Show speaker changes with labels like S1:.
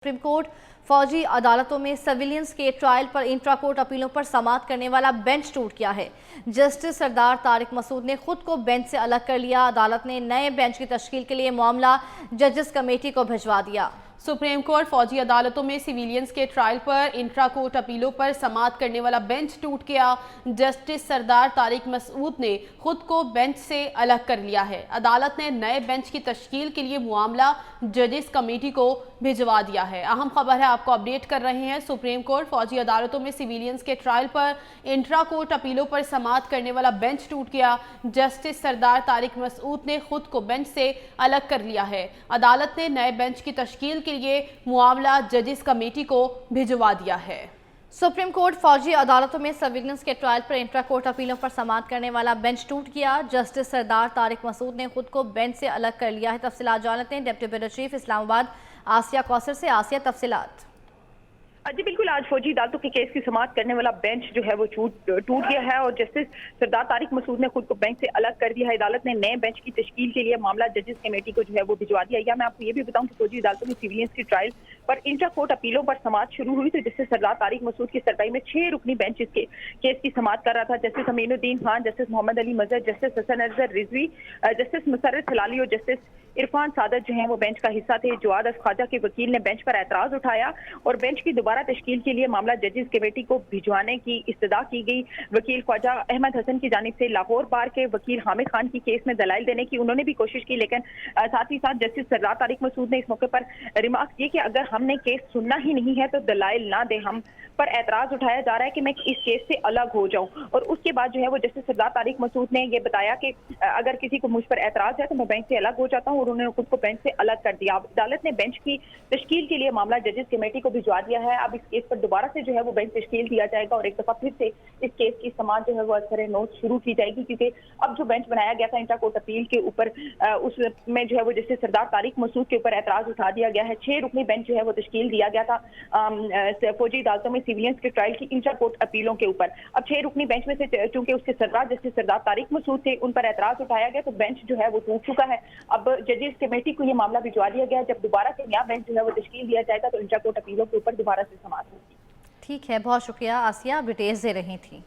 S1: Supreme court फौजी अदालतों में सिविलियंस के ट्रायल पर इंट्रा कोर्ट अपीलों पर समाअत करने वाला बेंच टूट गया है। जस्टिस सरदार तारिक मसूद ने खुद को बेंच से अलग कर लिया। अदालत ने नए बेंच की तश्कील के लिए मामला जजेस कमेटी को भिजवा दिया।
S2: सुप्रीम कोर्ट फौजी अदालतों में सिविलियंस के ट्रायल पर इंट्रा कोर्ट अपीलों पर समाअत करने वाला बेंच टूट गया। जस्टिस सरदार तारिक मसूद ने खुद को बेंच से अलग कर लिया है। अदालत ने नए बेंच की तश्कील के लिए मामला जजेस कमेटी को भिजवा दिया है। अहम खबर है, आपको अपडेट कर रहे हैं। सुप्रीम कोर्ट फौजी अदालतों में सिविलियंस के ट्रायल पर इंट्रा कोर्ट अपीलों पर समाअत करने वाला बेंच टूट गया। जस्टिस सरदार तारिक मसूद ने खुद को बेंच से अलग कर लिया है। अदालत ने नए बेंच की तश्कील के लिए मामला जजेस कमेटी को भिजवा दिया है।
S1: सुप्रीम कोर्ट फौजी अदालतों में सिविलियंस के ट्रायल पर इंट्रा कोर्ट अपीलों पर समाअत करने वाला बेंच टूट गया। जस्टिस सरदार तारिक मसूद ने खुद को बेंच से अलग कर लिया है। तफसीलात जानते हैं डिप्टी ब्यूरो चीफ इस्लामाबाद आसिया कौसर से। आसिया, तफसीलात।
S3: जी बिल्कुल, आज फौजी अदालतों के केस की समाअत करने वाला बेंच जो है वो टूट गया है और जस्टिस सरदार तारिक मसूद ने खुद को बेंच से अलग कर दिया है। अदालत ने नए बेंच की तश्कील के लिए मामला जजेस कमेटी को जो है वो भिजवा दिया। या मैं आपको ये भी बताऊं कि फौजी अदालतों में सिविलियंस की ट्रायल पर इंट्रा कोर्ट अपीलों पर समाअत शुरू हुई तो जस्टिस सरदार तारिक मसूद की सरबराही में 6 रुकनी बेंच इसके केस की समाअत कर रहा था। जस्टिस अमीनुद्दीन खान, जस्टिस मोहम्मद अली मजहर, जस्टिस हसन अजहर रिजवी, जस्टिस मुसर्रत हिलाली और जस्टिस इरफान सादत जो है वो बेंच का हिस्सा थे। जवाद ख्वाजा के वकील ने बेंच पर एतराज उठाया और बेंच की दोबारा तश्कील के लिए मामला जजेस कमेटी को भिजवाने की इस्तदा की गई। वकील ख्वाजा अहमद हसन की जानिब से लाहौर बार के वकील हामिद खान की केस में दलाइल देने की उन्होंने भी कोशिश की, लेकिन साथ ही साथ जस्टिस सरदार तारिक मसूद ने इस मौके पर रिमार्क किए कि अगर हमने केस सुनना ही नहीं है तो दलाइल ना दे। हम पर एतराज उठाया जा रहा है कि मैं इस केस से अलग हो जाऊं। और उसके बाद जो है वो जस्टिस सरदार तारिक मसूद ने ये बताया कि अगर किसी को मुझ पर एतराज है तो मैं बेंच से अलग हो जाता हूं और उन्होंने खुद को बेंच से अलग कर दिया। अदालत ने बेंच की तश्कील के लिए मामला जजेस कमेटी को भिजवा दिया है। अब इस केस पर दोबारा से जो है वो बेंच तश्कील दिया जाएगा और एक दफा फिर से इस केस की समाअत जो है वो असर नोट शुरू की जाएगी, क्योंकि अब जो बेंच बनाया गया था इंट्रा कोर्ट अपील के ऊपर उसमें जो है वो जस्टिस सरदार तारिक मसूद के ऊपर एतराज उठा दिया गया है। 6 रुकनी बेंच जो है वो तश्कील दिया गया था फौजी अदालतों में सिविलियंस के ट्रायल की इंट्रा कोर्ट अपीलों के ऊपर। अब 6 रुकनी बेंच में से चूंकि उसके सरदार जस्टिस सरदार तारिक मसूद थे, उन पर एतराज उठाया गया तो बेंच जो है वो टूट चुका है। अब जजेस कमेटी को ये मामला भिजवा दिया गया। जब दोबारा से नया बेंच जो है वो तश्कील दिया जाएगा तो इंट्रा कोर्ट अपीलों के ऊपर दोबारा से समाअत होगी।
S1: ठीक है, बहुत शुक्रिया आसिया, डिटेल्स दे रही थी।